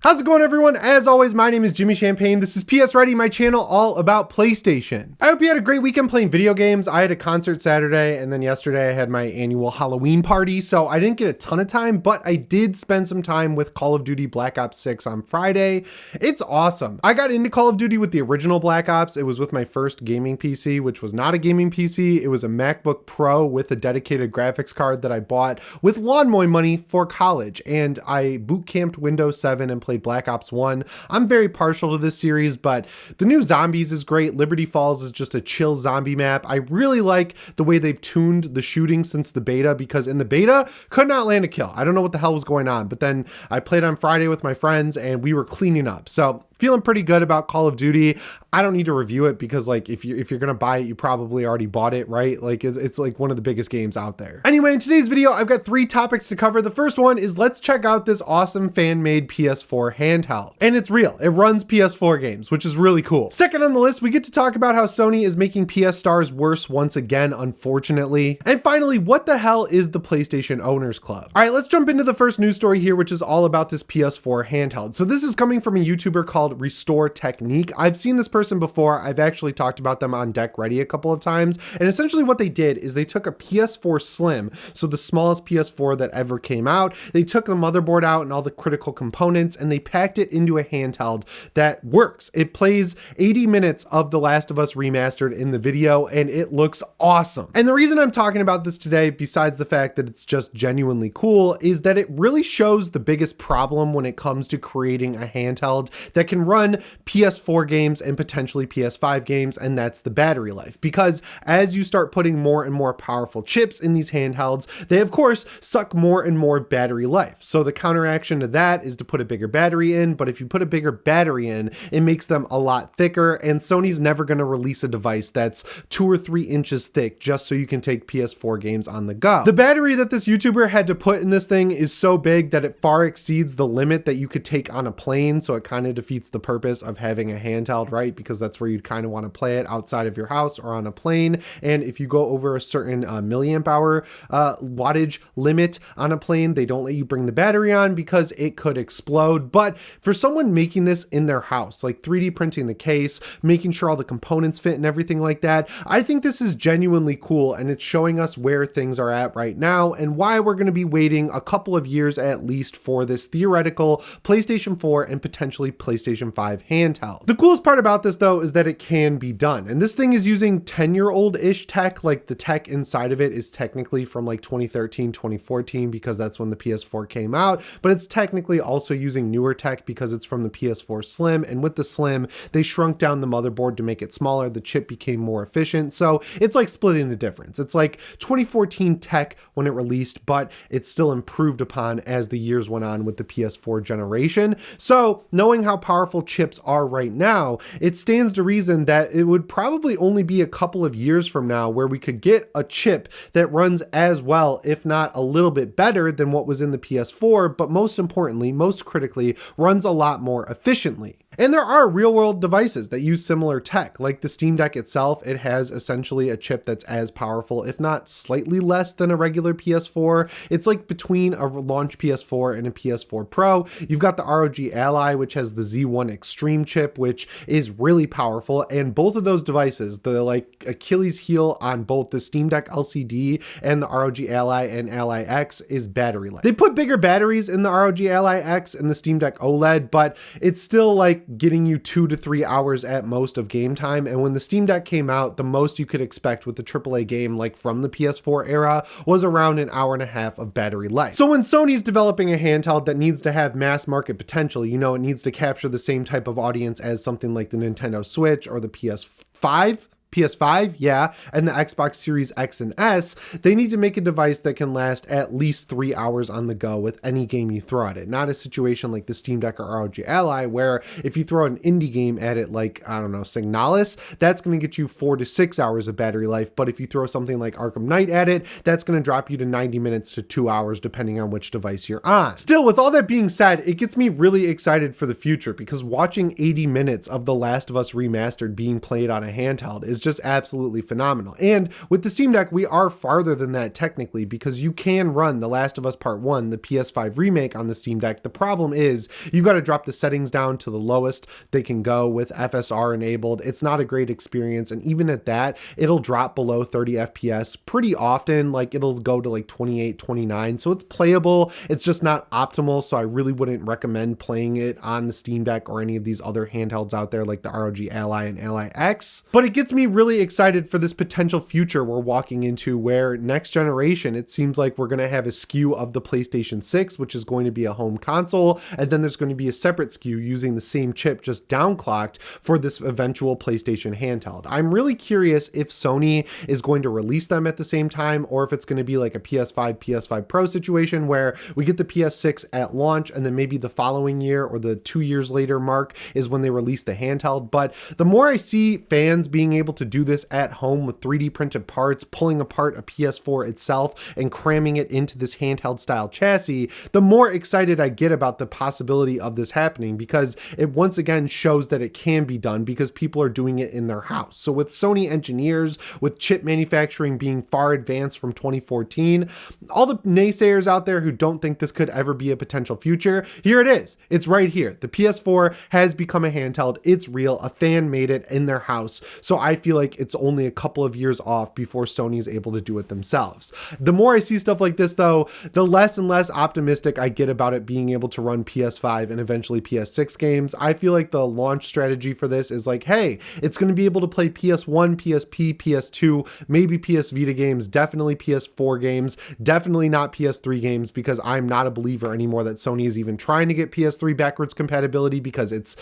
How's it going, everyone? As always, my name is Jimmy Champagne. This is PSReady, my channel all about PlayStation. I hope you had a great weekend playing video games. I had a concert Saturday, and then yesterday I had my annual Halloween party, so I didn't get a ton of time, but I did spend some time with Call of Duty Black Ops 6 on Friday. It's awesome. I got into Call of Duty with the original Black Ops. It was with my first gaming PC, which was not a gaming PC. It was a MacBook Pro with a dedicated graphics card that I bought with lawn mowing money for college, and I boot camped Windows 7 and played Black Ops 1. I'm very partial to this series, but the new Zombies is great. Liberty Falls is just a chill zombie map. I really like the way they've tuned the shooting since the beta, because in the beta, could not land a kill. I don't know what the hell was going on, but then I played on Friday with my friends and we were cleaning up. So feeling pretty good about Call of Duty. I don't need to review it because, like, if you're gonna buy it, you probably already bought it, right? Like, it's like one of the biggest games out there. Anyway, in today's video, I've got 3 topics to cover. The first one is let's check out this awesome fan-made PS4 handheld. And it's real. It runs PS4 games, which is really cool. Second on the list, we get to talk about how Sony is making PS stars worse once again, unfortunately. And finally, what the hell is the PlayStation Owners Club? All right, let's jump into the first news story here, which is all about this PS4 handheld. So this is coming from a YouTuber called Restore Technique. I've seen this person before. I've actually talked about them on Deck Ready a couple of times. And essentially what they did is they took a PS4 Slim, so the smallest PS4 that ever came out. They took the motherboard out and all the critical components, and they packed it into a handheld that works. It plays 80 minutes of The Last of Us Remastered in the video, and it looks awesome. And the reason I'm talking about this today, besides the fact that it's just genuinely cool, is that it really shows the biggest problem when it comes to creating a handheld that can run PS4 games and potentially PS5 games, and that's the battery life. Because as you start putting more and more powerful chips in these handhelds, they of course suck more and more battery life. So the counteraction to that is to put a bigger battery in, but if you put a bigger battery in, it makes them a lot thicker, and Sony's never going to release a device that's 2 or 3 inches thick just so you can take PS4 games on the go. The battery that this YouTuber had to put in this thing is so big that it far exceeds the limit that you could take on a plane, so it kind of defeats the purpose of having a handheld, right? Because that's where you'd kind of want to play it, outside of your house or on a plane. And if you go over a certain milliamp hour wattage limit on a plane, they don't let you bring the battery on because it could explode. But for someone making this in their house, like 3D printing the case, making sure all the components fit and everything like that, I think this is genuinely cool, and it's showing us where things are at right now and why we're going to be waiting a couple of years at least for this theoretical PlayStation 4 and potentially PlayStation 5 handheld. The coolest part about this, though, is that it can be done. And this thing is using 10-year-old-ish tech. Like, the tech inside of it is technically from like 2013, 2014, because that's when the PS4 came out. But it's technically also using newer tech because it's from the PS4 Slim. And with the Slim, they shrunk down the motherboard to make it smaller. The chip became more efficient. So it's like splitting the difference. It's like 2014 tech when it released, but it's still improved upon as the years went on with the PS4 generation. So knowing how powerful chips are right now, it stands to reason that it would probably only be a couple of years from now where we could get a chip that runs as well, if not a little bit better than what was in the PS4, but most importantly, most critically, runs a lot more efficiently. And there are real-world devices that use similar tech, like the Steam Deck itself. It has essentially a chip that's as powerful, if not slightly less than a regular PS4. It's like between a launch PS4 and a PS4 Pro. You've got the ROG Ally, which has the Z1 Extreme chip, which is really powerful. And both of those devices, the like Achilles heel on both the Steam Deck LCD and the ROG Ally and Ally X is battery life. They put bigger batteries in the ROG Ally X and the Steam Deck OLED, but it's still like getting you 2 to 3 hours at most of game time. And when the Steam Deck came out, the most you could expect with the AAA game, like from the PS4 era, was around an hour and a half of battery life. So when Sony's developing a handheld that needs to have mass market potential, you know, it needs to capture the same type of audience as something like the Nintendo Switch or the PS5, yeah, and the Xbox Series X and S, they need to make a device that can last at least 3 hours on the go with any game you throw at it. Not a situation like the Steam Deck or ROG Ally, where if you throw an indie game at it like, I don't know, Signalis, that's going to get you 4 to 6 hours of battery life. But if you throw something like Arkham Knight at it, that's going to drop you to 90 minutes to 2 hours, depending on which device you're on. Still, with all that being said, it gets me really excited for the future, because watching 80 minutes of The Last of Us Remastered being played on a handheld is is just absolutely phenomenal. And with the Steam Deck, we are farther than that technically, because you can run The Last of Us Part 1, the PS5 remake, on the Steam Deck. The problem is you've got to drop the settings down to the lowest they can go with FSR enabled. It's not a great experience, and even at that, it'll drop below 30 FPS pretty often. Like, it'll go to like 28, 29, so it's playable. It's just not optimal, so I really wouldn't recommend playing it on the Steam Deck or any of these other handhelds out there like the ROG Ally and Ally X. But it gets me really excited for this potential future we're walking into, where next generation, it seems like we're going to have a SKU of the PlayStation 6, which is going to be a home console, and then there's going to be a separate SKU using the same chip, just downclocked, for this eventual PlayStation handheld. I'm really curious if Sony is going to release them at the same time, or if it's going to be like a PS5, PS5 Pro situation where we get the PS6 at launch, and then maybe the following year or the 2 years later mark is when they release the handheld. But the more I see fans being able to do this at home with 3D printed parts, pulling apart a PS4 itself and cramming it into this handheld style chassis, the more excited I get about the possibility of this happening, because it once again shows that it can be done because people are doing it in their house. So with Sony engineers, with chip manufacturing being far advanced from 2014, all the naysayers out there who don't think this could ever be a potential future, here it is. It's right here. The PS4 has become a handheld. It's real. A fan made it in their house. So I feel like it's only a couple of years off before Sony's able to do it themselves. The more I see stuff like this though, the less and less optimistic I get about it being able to run PS5 and eventually PS6 games. I feel like the launch strategy for this is like, hey, it's going to be able to play PS1, PSP, PS2, maybe PS Vita games, definitely PS4 games, definitely not PS3 games, because I'm not a believer anymore that Sony is even trying to get PS3 backwards compatibility, because it's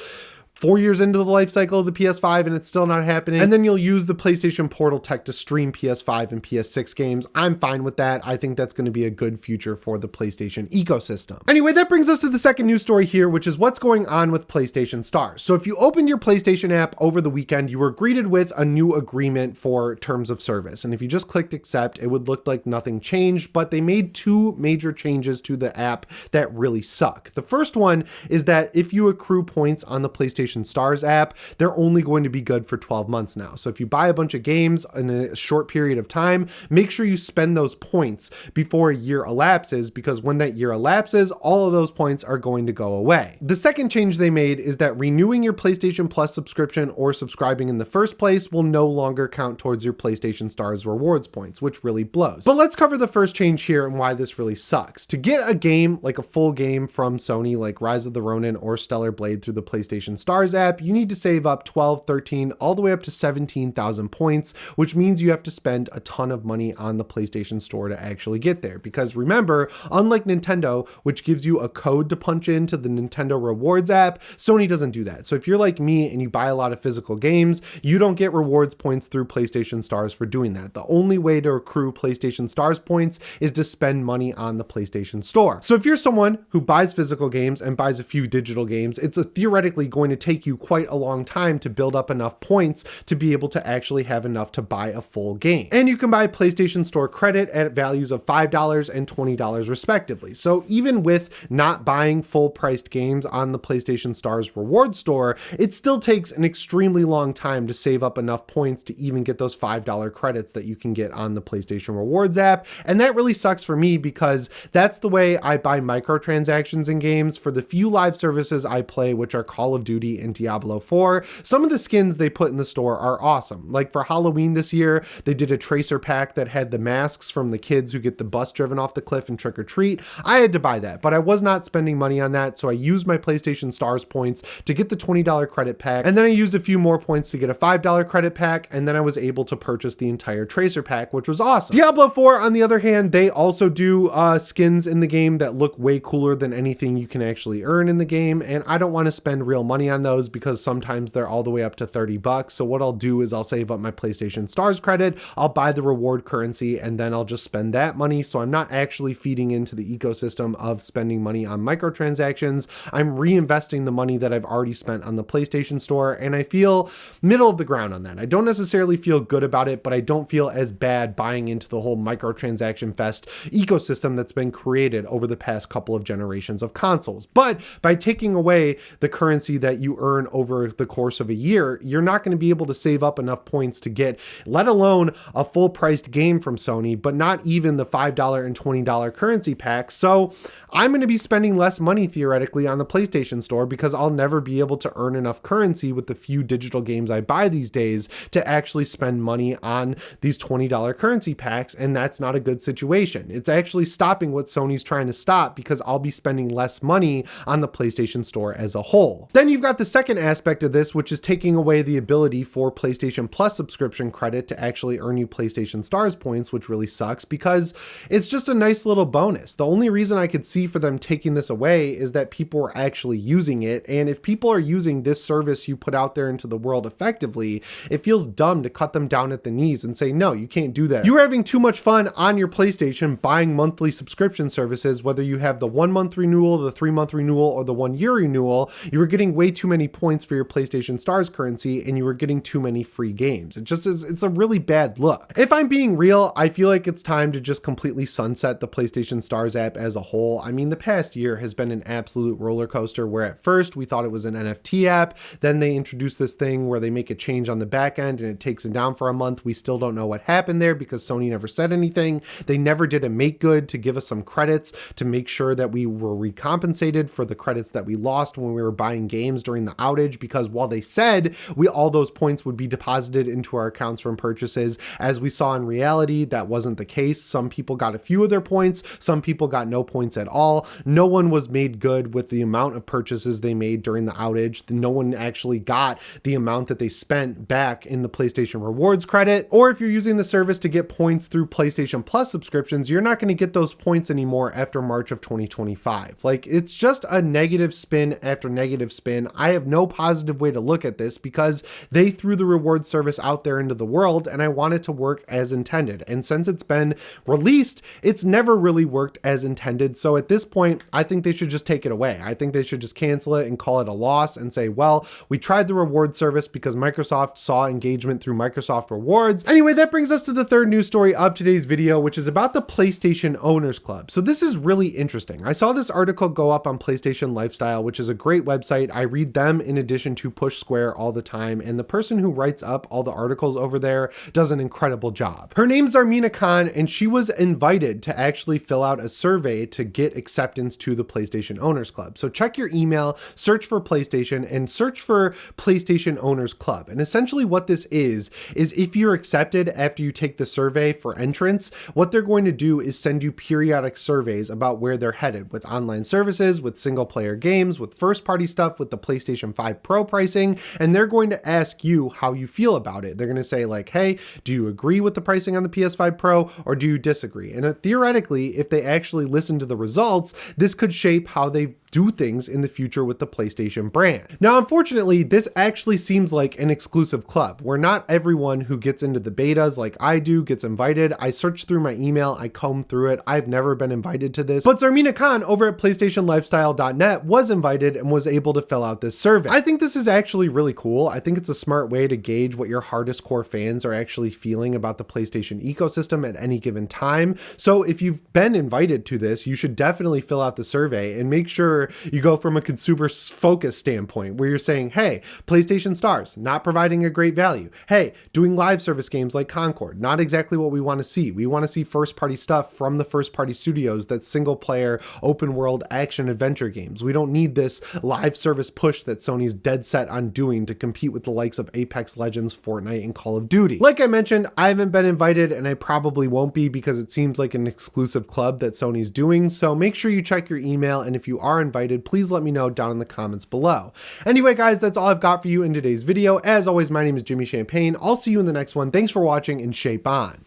4 years into the life cycle of the PS5 and it's still not happening. And then you'll use the PlayStation Portal tech to stream PS5 and PS6 games. I'm fine with that. I think that's going to be a good future for the PlayStation ecosystem. Anyway, that brings us to the second news story here, which is what's going on with PlayStation Stars. So if you opened your PlayStation app over the weekend, you were greeted with a new agreement for terms of service. And if you just clicked accept, it would look like nothing changed, but they made two major changes to the app that really suck. The first one is that if you accrue points on the PlayStation Stars app, they're only going to be good for 12 months now. So if you buy a bunch of games in a short period of time, make sure you spend those points before a year elapses, because when that year elapses, all of those points are going to go away. The second change they made is that renewing your PlayStation Plus subscription or subscribing in the first place will no longer count towards your PlayStation Stars rewards points, which really blows. But let's cover the first change here and why this really sucks. To get a game, like a full game from Sony, like Rise of the Ronin or Stellar Blade through the PlayStation Stars app, you need to save up 12, 13, all the way up to 17,000 points, which means you have to spend a ton of money on the PlayStation Store to actually get there. Because remember, unlike Nintendo, which gives you a code to punch into the Nintendo Rewards app, Sony doesn't do that. So if you're like me and you buy a lot of physical games, you don't get rewards points through PlayStation Stars for doing that. The only way to accrue PlayStation Stars points is to spend money on the PlayStation Store. So if you're someone who buys physical games and buys a few digital games, it's theoretically going to take you quite a long time to build up enough points to be able to actually have enough to buy a full game. And you can buy PlayStation Store credit at values of $5 and $20 respectively. So even with not buying full priced games on the PlayStation Stars reward store, it still takes an extremely long time to save up enough points to even get those $5 credits that you can get on the PlayStation Rewards app. And that really sucks for me, because that's the way I buy microtransactions in games. For the few live services I play, which are Call of Duty and Diablo 4, some of the skins they put in the store are awesome. Like for Halloween this year, they did a Tracer pack that had the masks from the kids who get the bus driven off the cliff and trick or treat. I had to buy that, but I was not spending money on that, so I used my PlayStation Stars points to get the $20 credit pack, and then I used a few more points to get a $5 credit pack, and then I was able to purchase the entire Tracer pack, which was awesome. Diablo 4, on the other hand, they also do skins in the game that look way cooler than anything you can actually earn in the game, and I don't want to spend real money on those because sometimes they're all the way up to $30. So what I'll do is I'll save up my PlayStation Stars credit, I'll buy the reward currency, and then I'll just spend that money. So I'm not actually feeding into the ecosystem of spending money on microtransactions. I'm reinvesting the money that I've already spent on the PlayStation Store, and I feel middle of the ground on that. I don't necessarily feel good about it, but I don't feel as bad buying into the whole microtransaction fest ecosystem that's been created over the past couple of generations of consoles. But by taking away the currency that you you earn over the course of a year, you're not going to be able to save up enough points to get, let alone a full priced game from Sony, but not even the $5 and $20 currency packs. So I'm going to be spending less money theoretically on the PlayStation Store because I'll never be able to earn enough currency with the few digital games I buy these days to actually spend money on these $20 currency packs. And that's not a good situation. It's actually stopping what Sony's trying to stop because I'll be spending less money on the PlayStation Store as a whole. Then you've got the second aspect of this, which is taking away the ability for PlayStation Plus subscription credit to actually earn you PlayStation Stars points, which really sucks because it's just a nice little bonus. The only reason I could see for them taking this away is that people are actually using it. And if people are using this service you put out there into the world effectively, it feels dumb to cut them down at the knees and say, no, you can't do that. You're having too much fun on your PlayStation buying monthly subscription services, whether you have the 1 month renewal, the 3 month renewal, or the 1 year renewal. You were getting way too many points for your PlayStation Stars currency and you were getting too many free games. It just is, it's a really bad look. If I'm being real, I feel like it's time to just completely sunset the PlayStation Stars app as a whole. I mean, the past year has been an absolute roller coaster where at first we thought it was an NFT app. Then they introduced this thing where they make a change on the back end and it takes it down for a month. We still don't know what happened there because Sony never said anything. They never did a make good to give us some credits to make sure that we were recompensated for the credits that we lost when we were buying games during the outage, because while they said all those points would be deposited into our accounts from purchases, as we saw in reality, that wasn't the case. Some people got a few of their points, some people got no points at all. No one was made good with the amount of purchases they made during the outage. No one actually got the amount that they spent back in the PlayStation Rewards credit. Or if you're using the service to get points through PlayStation Plus subscriptions, you're not going to get those points anymore after March of 2025. Like, it's just a negative spin after negative spin. I have no positive way to look at this because they threw the reward service out there into the world and I want it to work as intended. And since it's been released, it's never really worked as intended. So at this point, I think they should just take it away. I think they should just cancel it and call it a loss and say, well, we tried the reward service because Microsoft saw engagement through Microsoft Rewards. Anyway, that brings us to the third news story of today's video, which is about the PlayStation Owners Club. So this is really interesting. I saw this article go up on PlayStation Lifestyle, which is a great website. I read them in addition to Push Square all the time. And the person who writes up all the articles over there does an incredible job. Her name's Armina Khan, and she was invited to actually fill out a survey to get acceptance to the PlayStation Owners Club. So check your email, search for PlayStation, and search for PlayStation Owners Club. And essentially what this is if you're accepted after you take the survey for entrance, what they're going to do is send you periodic surveys about where they're headed with online services, with single player games, with first party stuff, with the PlayStation 5 Pro pricing, and they're going to ask you how you feel about it. They're going to say like, hey, do you agree with the pricing on the PS5 Pro or do you disagree? And theoretically, if they actually listen to the results, this could shape how they do things in the future with the PlayStation brand. Now, unfortunately, this actually seems like an exclusive club where not everyone who gets into the betas like I do gets invited. I searched through my email, I combed through it. I've never been invited to this, but Zarmina Khan over at PlayStationLifestyle.net was invited and was able to fill out this survey. I think this is actually really cool. I think it's a smart way to gauge what your hardest core fans are actually feeling about the PlayStation ecosystem at any given time. So if you've been invited to this, you should definitely fill out the survey and make sure you go from a consumer focus standpoint where you're saying, hey, PlayStation Stars, not providing a great value. Hey, doing live service games like Concord, not exactly what we want to see. We want to see first party stuff from the first party studios, that's single player, open world action adventure games. We don't need this live service push that Sony's dead set on doing to compete with the likes of Apex Legends, Fortnite, and Call of Duty. Like I mentioned, I haven't been invited and I probably won't be because it seems like an exclusive club that Sony's doing. So make sure you check your email, and if you are invited, please let me know down in the comments below. Anyway, guys, that's all I've got for you in today's video. As always, my name is Jimmy Champagne. I'll see you in the next one. Thanks for watching and shape on.